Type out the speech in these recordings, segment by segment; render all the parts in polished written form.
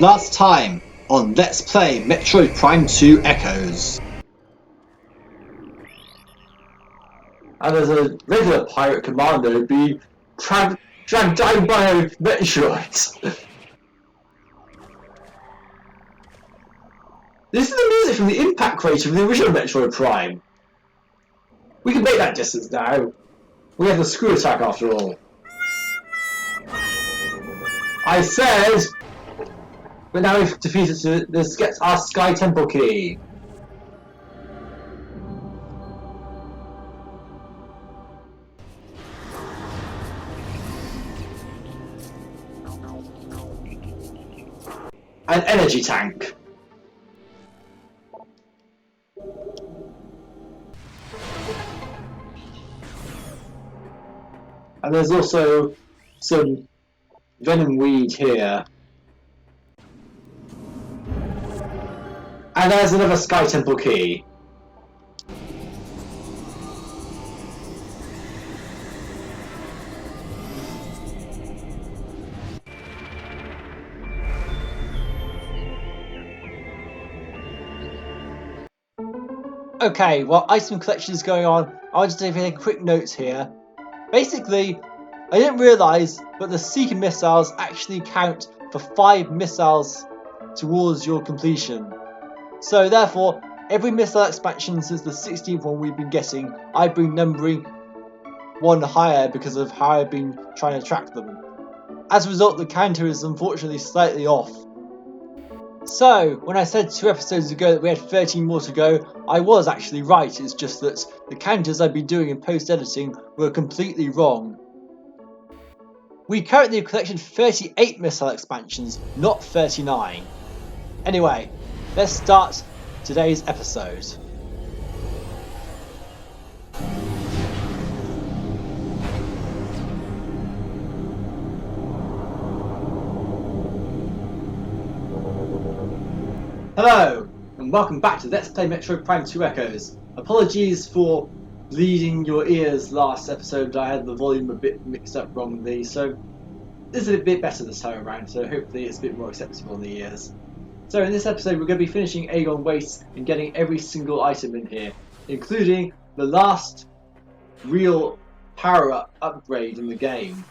Last time on Let's Play Metroid Prime 2 Echoes. And there's a regular pirate commander being dragged down by a Metroid. This is the music from the impact crater from the original Metroid Prime. We can make that distance now. We have the screw attack after all. I said! But now we've defeated this gets our Sky Temple key. An energy tank. And there's also some venom weed here. And there's another Sky Temple key. Okay, while item collection is going on, I'll just take a quick note here. Basically, I didn't realise, but the Seeker missiles actually count for 5 missiles towards your completion. So therefore, every missile expansion since the 16th one we've been getting, I've been numbering one higher because of how I've been trying to track them. As a result, the counter is unfortunately slightly off. So, when I said 2 episodes ago that we had 13 more to go, I was actually right. It's just that the counters I've been doing in post-editing were completely wrong. We currently have collected 38 missile expansions, not 39. Anyway, let's start today's episode. Hello, and welcome back to Let's Play Metroid Prime 2 Echoes. Apologies for bleeding your ears last episode. I had the volume a bit mixed up wrongly, so this is a bit better this time around, so hopefully it's a bit more acceptable in the ears. So in this episode we're going to be finishing Agon Wastes and getting every single item in here, including the last real power-up upgrade in the game.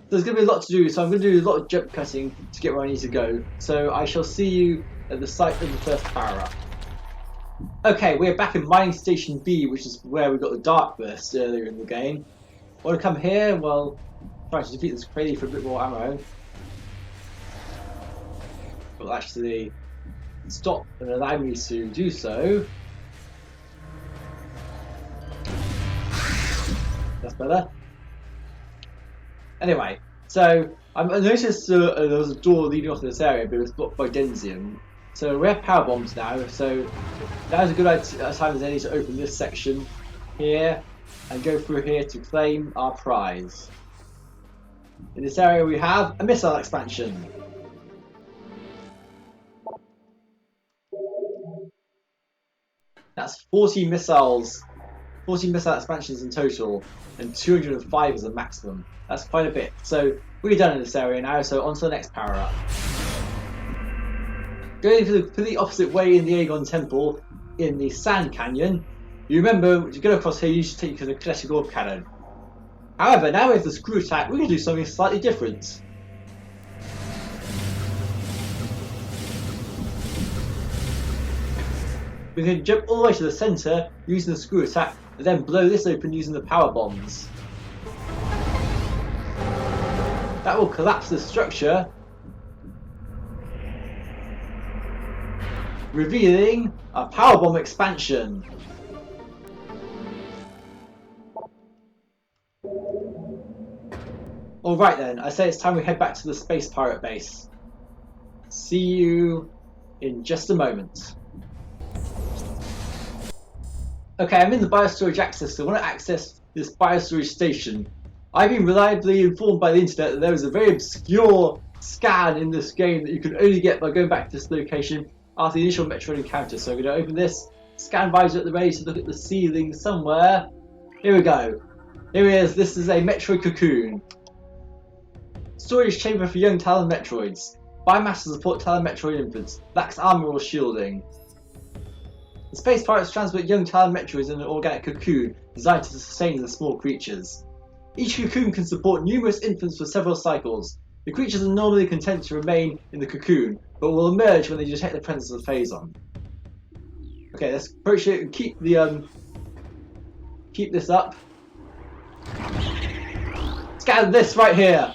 There's going to be a lot to do, so I'm going to do a lot of jump cutting to get where I need to go. So I shall see you at the site of the first power-up. Okay, we're back in Mining Station B, which is where we got the Dark Burst earlier in the game. Want to come here? Well, try to defeat this crazy for a bit more ammo. Will actually stop and allow me to do so. That's better. Anyway, so I noticed there was a door leading off this area, but it was blocked by Denzium. So we have power bombs now, so that is a good time as any to open this section here and go through here to claim our prize. In this area we have a missile expansion. That's 40 missiles, 40 missile expansions in total, and 205 is the maximum. That's quite a bit. So we're done in this area now, so on to the next power up. Going for the completely opposite way in the Agon Temple, in the Sand Canyon, you remember to go across here you should take the kinetic orb cannon. However, now with the screw attack, we're going to do something slightly different. We can jump all the way to the centre using the screw attack, and then blow this open using the power bombs. That will collapse the structure, revealing a power bomb expansion. Alright then, I say it's time we head back to the space pirate base. See you in just a moment. Okay, I'm in the biostorage access, so I want to access this biostorage station. I've been reliably informed by the internet that there is a very obscure scan in this game that you can only get by going back to this location after the initial Metroid encounter. So I'm going to open this, scan visor at the ready to look at the ceiling somewhere. Here we go. Here he is. This is a Metroid cocoon. Storage chamber for young Talon Metroids. Biomass to support Metroid infants. Lacks armour or shielding. The space pirates transport young Metroids in an organic cocoon designed to sustain the small creatures. Each cocoon can support numerous infants for several cycles. The creatures are normally content to remain in the cocoon, but will emerge when they detect the presence of the phazon. Okay, let's approach it and keep this up. Scan this right here.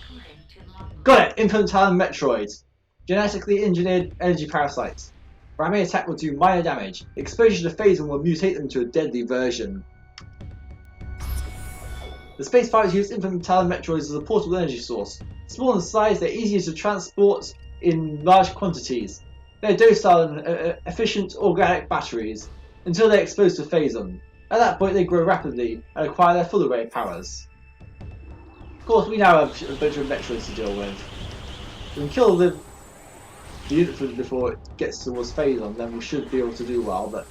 Got it! Infant Metroids. Genetically engineered energy parasites. Primary attack will do minor damage. Exposure to phazon will mutate them to a deadly version. The space pirates use infant Metroids as a portable energy source. Small in size, they're easier to transport in large quantities. They're docile and efficient organic batteries until they're exposed to phazon. At that point, they grow rapidly and acquire their full array of powers. Of course, we now have a bunch of Metroids to deal with. If we can kill the infant before it gets towards phazon, then we should be able to do well, but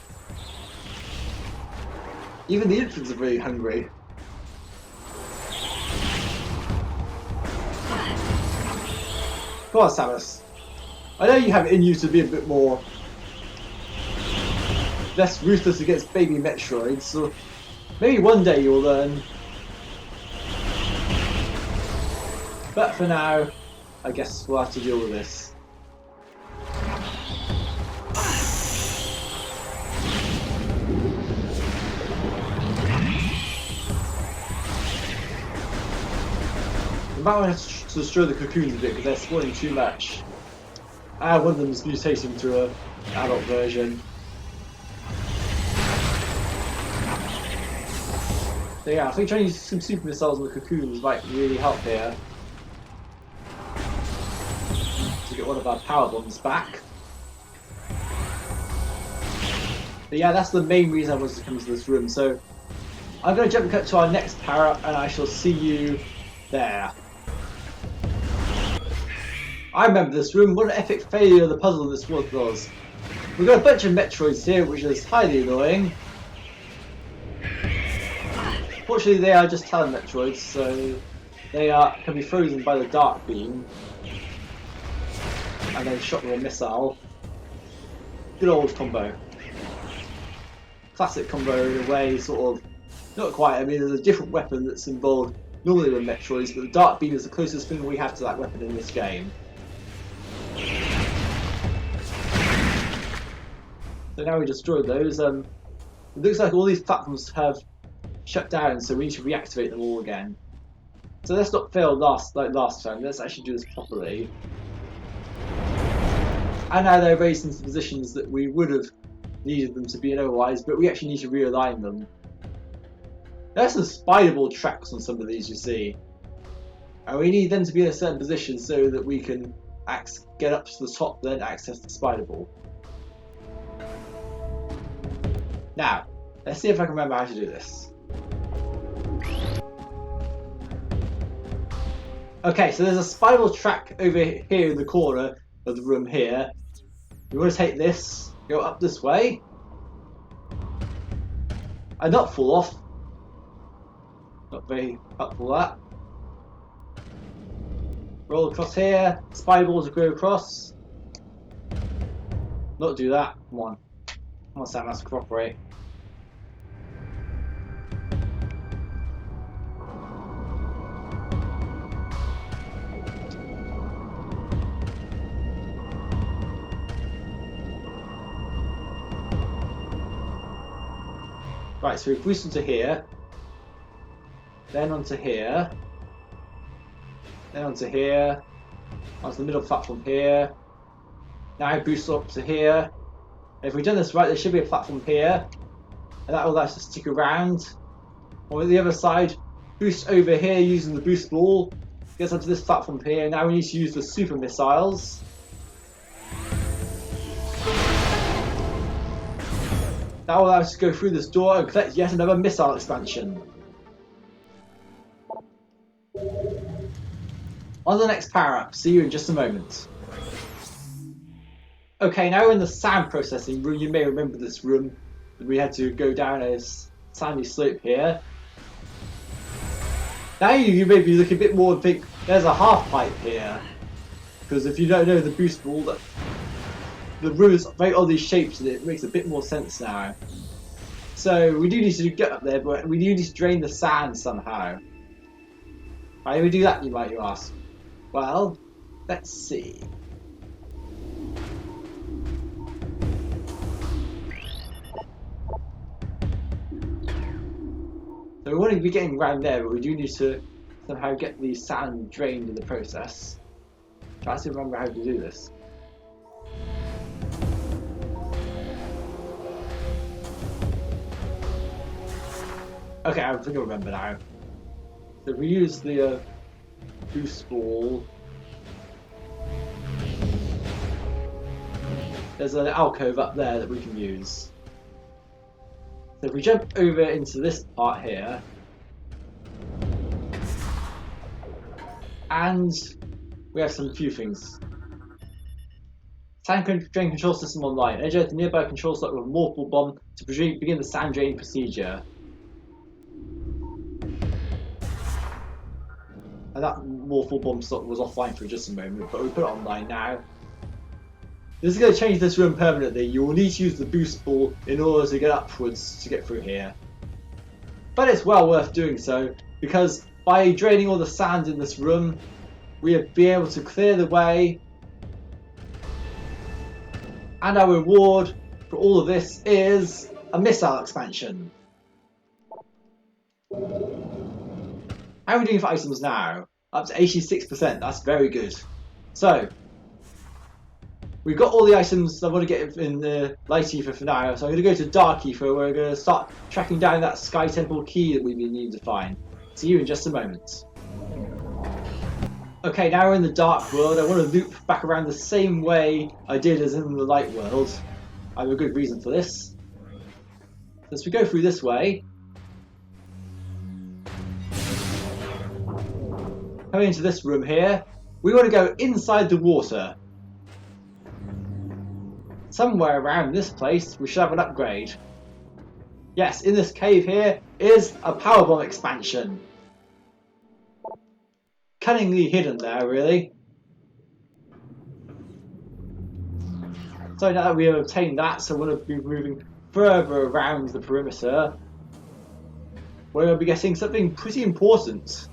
even the infants are really hungry. Come on, Samus. I know you have it in you to be a bit more less ruthless against baby Metroids, so maybe one day you'll learn. But for now, I guess we'll have to deal with this. I might want to destroy the cocoons a bit because they're spawning too much. One of them is mutating to an adult version. So yeah, I think trying to use some super missiles on the cocoons might really help here. To get one of our power bombs back. But yeah, that's the main reason I wanted to come to this room. So I'm going to jump cut to our next power up and I shall see you there. I remember this room, what an epic failure the puzzle this was. We've got a bunch of Metroids here, which is highly annoying. Fortunately, they are just talent Metroids, so they can be frozen by the dark beam. And then shot with a missile. Good old combo. Classic combo in a way, sort of. Not quite, I mean, there's a different weapon that's involved normally with Metroids, but the dark beam is the closest thing we have to that weapon in this game. So now we destroyed those. It looks like all these platforms have shut down, so we need to reactivate them all again. So let's not fail like last time. Let's actually do this properly. And now they're raised into positions that we would have needed them to be in otherwise, but we actually need to realign them. There's some spider-ball tracks on some of these, you see. And we need them to be in a certain position so that we can get up to the top, then access the spider-ball. Now, let's see if I can remember how to do this. Okay, so there's a spiral track over here in the corner of the room here. We want to take this, go up this way, and not fall off. Not very helpful that. Roll across here, spider balls will go across. Not do that, come on. Come on, Samus, cooperate. Right, so we boost onto here, then onto here, then onto here, onto the middle platform here. Now boost up to here. And if we've done this right, there should be a platform here, and that will allow us to stick around. Or the other side, boost over here using the boost ball, gets onto this platform here. Now we need to use the super missiles. That will allow us to go through this door and collect yet another missile expansion. On the next power up, see you in just a moment. Okay, now we're in the sound processing room. You may remember this room. We had to go down a sandy slope here. Now you may be looking a bit more and think, there's a half pipe here. Because if you don't know the boost ball, the room is very oddly shaped and it makes a bit more sense now. So we do need to get up there, but we do need to drain the sand somehow. How do we do that, you might ask? Well, let's see. So we want to be getting around there, but we do need to somehow get the sand drained in the process. Try to remember how to do this. Okay, I think I remember now. So we use the boost ball. There's an alcove up there that we can use. So if we jump over into this part here, and we have some few things. Sand drain control system online. Energize the nearby control slot with a morphle bomb to begin the sand draining procedure. And that morphle bomb slot was offline for just a moment, but we put it online now. This is going to change this room permanently. You will need to use the boost ball in order to get upwards to get through here. But it's well worth doing so, because by draining all the sand in this room, we'll be able to clear the way. And our reward for all of this is a missile expansion. How are we doing for items now? Up to 86%, that's very good. So, we've got all the items I want to get in the light ether for now, so I'm going to go to dark ether where we're going to start tracking down that sky temple key that we need to find. See you in just a moment. Okay, now we're in the dark world. I want to loop back around the same way I did as in the light world. I have a good reason for this. As we go through this way, coming into this room here, we want to go inside the water. Somewhere around this place we should have an upgrade. Yes, in this cave here is a power bomb expansion. Cunningly hidden there, really. So now that we have obtained that, so we're going to be moving further around the perimeter. We're going to be getting something pretty important.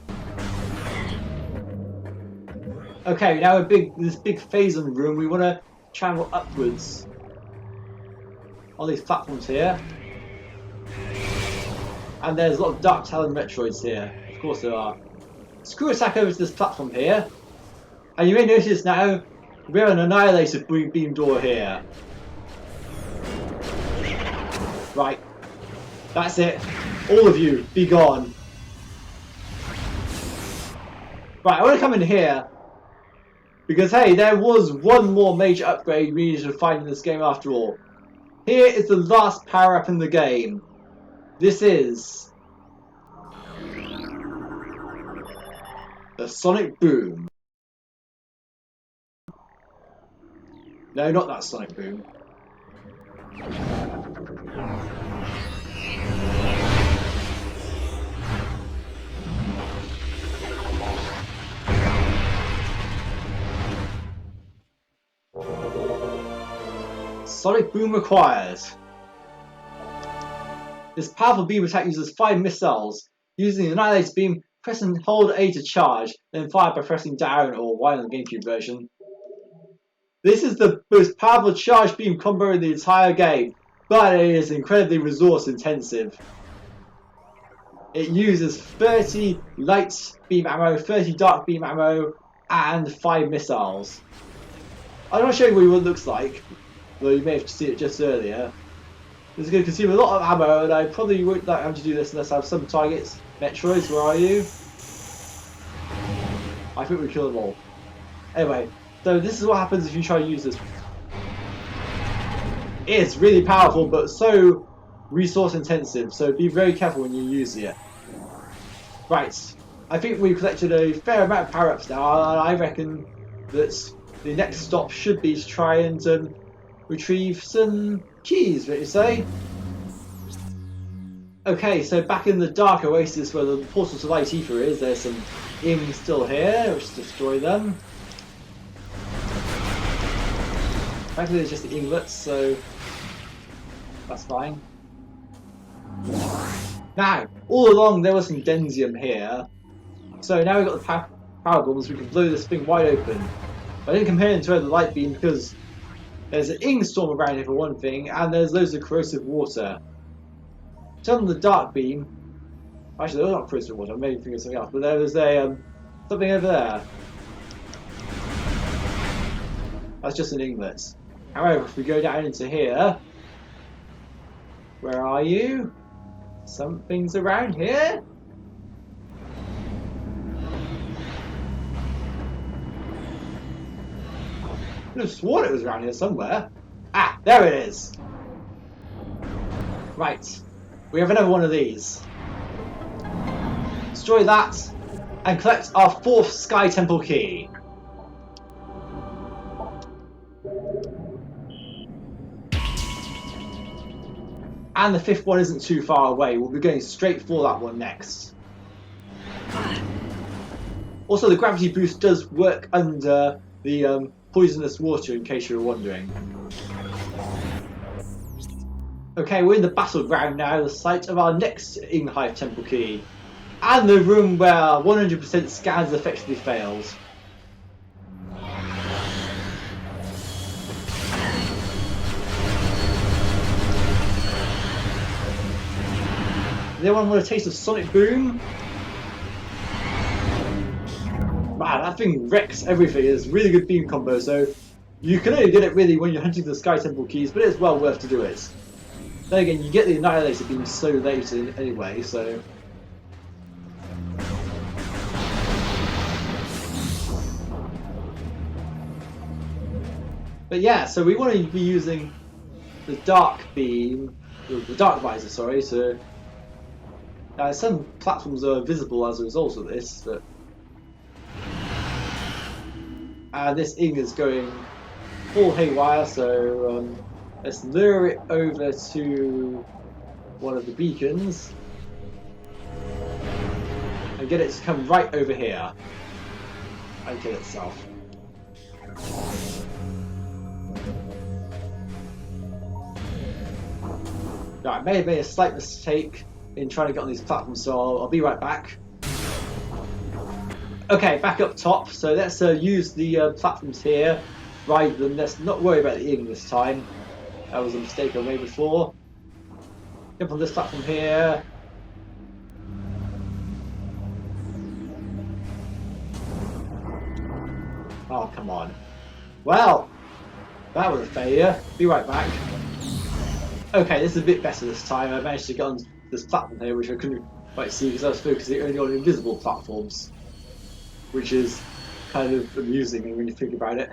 Okay, now this big phasing room, we want to travel upwards on these platforms here. And there's a lot of Dark Talon Metroids here. Of course there are. Screw attack over to this platform here. And you may notice now, we have an Annihilator beam door here. Right. That's it. All of you, be gone. Right, I want to come in here. Because hey, there was one more major upgrade we needed to find in this game after all. Here is the last power up in the game. This is the Sonic Boom. No, not that Sonic Boom. Sonic Boom required. This powerful beam attack uses 5 missiles. Using the Annihilator beam, press and hold A to charge, then fire by pressing down or Y on the GameCube version. This is the most powerful charge beam combo in the entire game, but it is incredibly resource intensive. It uses 30 light beam ammo, 30 dark beam ammo, and 5 missiles. I'm not showing you what it looks like, though you may have seen it just earlier. This is going to consume a lot of ammo, and I probably won't like having to do this unless I have some targets. Metroids, where are you? I think we killed them all. Anyway, so this is what happens if you try to use this. It's really powerful, but so resource intensive, so be very careful when you use it. Right, I think we've collected a fair amount of power-ups now, and I reckon that the next stop should be to try and retrieve some keys, what you say? Okay, so back in the Dark Oasis where the portal to Light Ether is, there's some imps still here. Let's destroy them. Frankly, it's just the inglets, so that's fine. Now, all along there was some densium here, so now we've got the power bombs. We can blow this thing wide open. But I didn't compare it to the light beam because there's an ing storm around here for one thing, and there's loads of corrosive water. Turn on the dark beam. Actually, there's not corrosive water. I may be thinking of something else, but there was a something over there. That's just an inglet. However, if we go down into here, where are you? Something's around here. I could have sworn it was around here somewhere. Ah, there it is. Right, we have another one of these. Destroy that and collect our 4th Sky Temple key. And the 5th one isn't too far away. We'll be going straight for that one next. Also, the gravity boost does work under the poisonous water, in case you were wondering. Okay, we're in the battleground now, the site of our next Inghive Temple key. And the room where 100% scans effectively failed. Does anyone want a taste of Sonic Boom? Man, that thing wrecks everything. It's a really good beam combo, so you can only get it really when you're hunting the Sky Temple keys, but it's well worth to do it. Then again, you get the Annihilator beam so late anyway, so... But yeah, so we want to be using the dark beam, the dark visor, sorry, so... some platforms are visible as a result of this, but... this ing is going full haywire, so let's lure it over to one of the beacons and get it to come right over here and kill itself. Now, I may have made a slight mistake in trying to get on these platforms, so I'll be right back. Okay, back up top, so let's use the platforms here, ride them. Let's not worry about the ing this time. That was a mistake I made before. Jump on this platform here. Oh, come on. Well, that was a failure. Be right back. Okay, this is a bit better this time. I managed to get on this platform here, which I couldn't quite see because I was focusing only on invisible platforms. Which is kind of amusing when you think about it.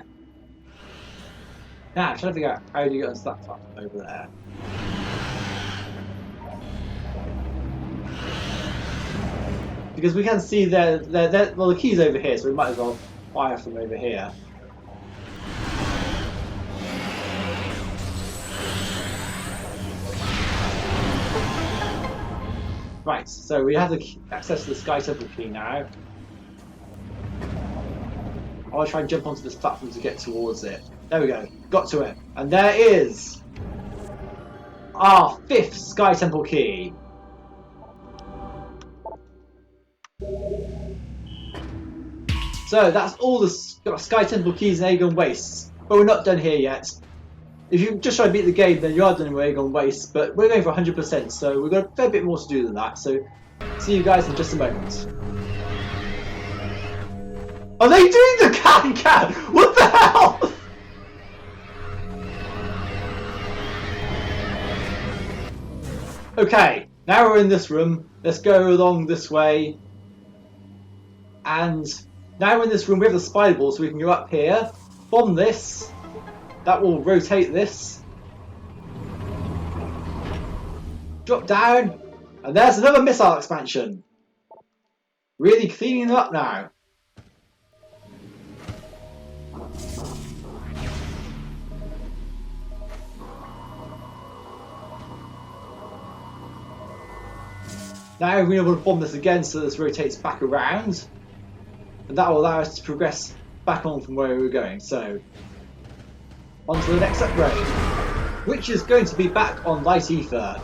Now, I'm trying to figure out how do you get onto that platform over there. Because we can see well, the key's over here, so we might as well fire from over here. Right, so we have the access to the Sky Temple key now. I'll try and jump onto this platform to get towards it. There we go, got to it. And there is our 5th Sky Temple key. So that's all the Sky Temple keys in Agon Wastes. But we're not done here yet. If you just try to beat the game, then you are done with Agon Wastes. But we're going for 100%, so we've got a fair bit more to do than that. So see you guys in just a moment. Are they doing the can? What the hell? Okay, now we're in this room. Let's go along this way. And now we're in this room, we have the spider ball, so we can go up here, bomb this. That will rotate this. Drop down. And there's another missile expansion. Really cleaning them up now. Now we're able to bomb this again so this rotates back around. And that will allow us to progress back on from where we were going. So On to the next upgrade, which is going to be back on Light Ether.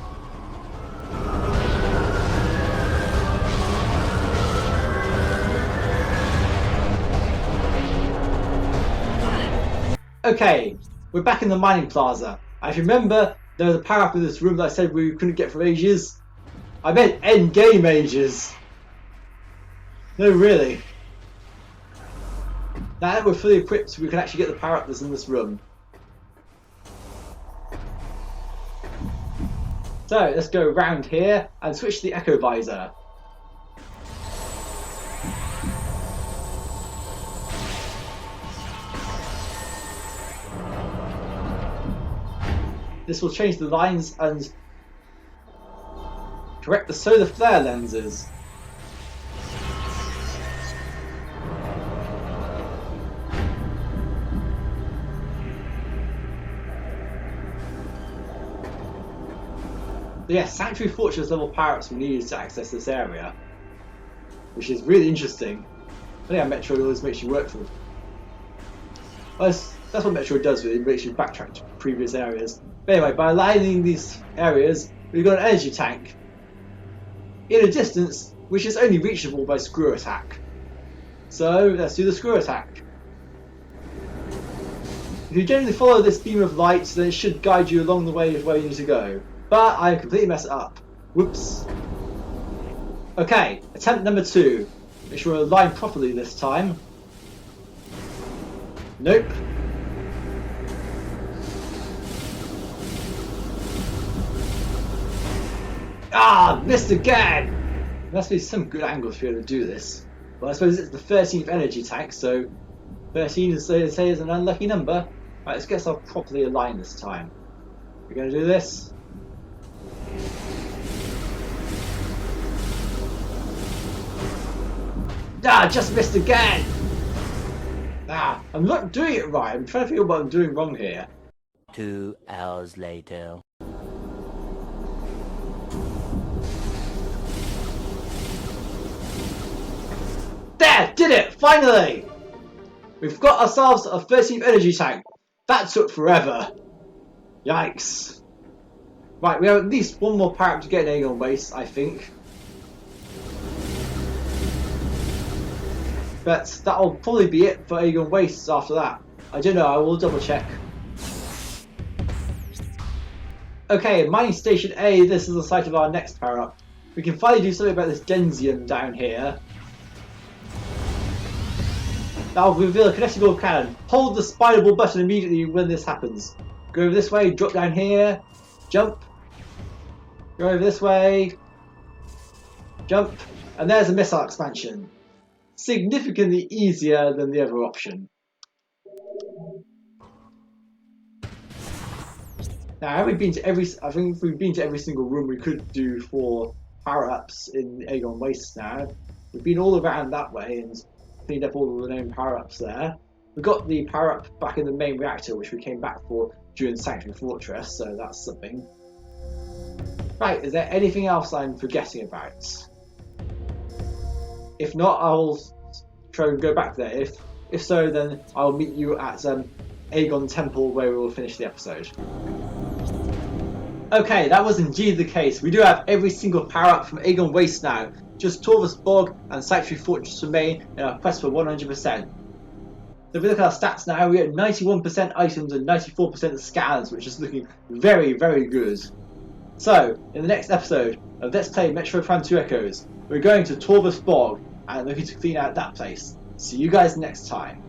Okay, we're back in the mining plaza. If you remember, there was a power up in this room that I said we couldn't get for ages. I meant end game ages. No, really. Now that we're fully equipped, we can actually get the power up that's in this room. So let's go around here and switch the echo visor. This will change the lines and correct the solar flare lenses. So yeah, Sanctuary Fortress level power-ups we needed to access this area, which is really interesting. I think Metroid always makes you work for them. Well, that's what Metroid does, really. It makes you backtrack to previous areas. But anyway, by aligning these areas, we've got an energy tank in a distance which is only reachable by screw attack. So let's do the screw attack. If you generally follow this beam of light, then it should guide you along the way of where you need to go. But I completely messed it up. Whoops. Okay, attempt number 2. Make sure we're aligned properly this time. Nope. Ah, missed again! There must be some good angles for you to do this. Well, I suppose it's the 13th energy tank, so 13 is, they say, is an unlucky number. Right, let's get ourselves properly aligned this time. We're going to do this. Ah, just missed again! Ah, I'm not doing it right. I'm trying to figure out what I'm doing wrong here. 2 hours later. There! Did it! Finally! We've got ourselves a 13th energy tank. That took forever. Yikes. Right, we have at least one more power up to get an Agon Wastes, I think. But that'll probably be it for Agon Wastes after that. I don't know, I will double check. Okay, Mining Station A, this is the site of our next power up. We can finally do something about this Denzium down here. That'll reveal a kinetic orb cannon. Hold the spider ball button immediately when this happens. Go over this way, drop down here, jump. Go over this way, jump, and there's a missile expansion. Significantly easier than the other option. Now, have we been to every? I think we've been to every single room we could do for power-ups in Agon Wastes now. We've been all around that way and cleaned up all of the known power-ups there. We got the power-up back in the main reactor, which we came back for during Sanctuary Fortress, so that's something. Right, is there anything else I'm forgetting about? If not, I'll try and go back there. If so, then I'll meet you at Agon Temple, where we will finish the episode. Okay, that was indeed the case. We do have every single power-up from Agon Wastes now. Just Torvus Bog and Sanctuary Fortress remain in our quest for 100%. So if we look at our stats now, we get 91% items and 94% scans, which is looking very, very good. So, in the next episode of Let's Play Metroid Prime 2 Echoes, we're going to Torvus Bog and looking to clean out that place. See you guys next time.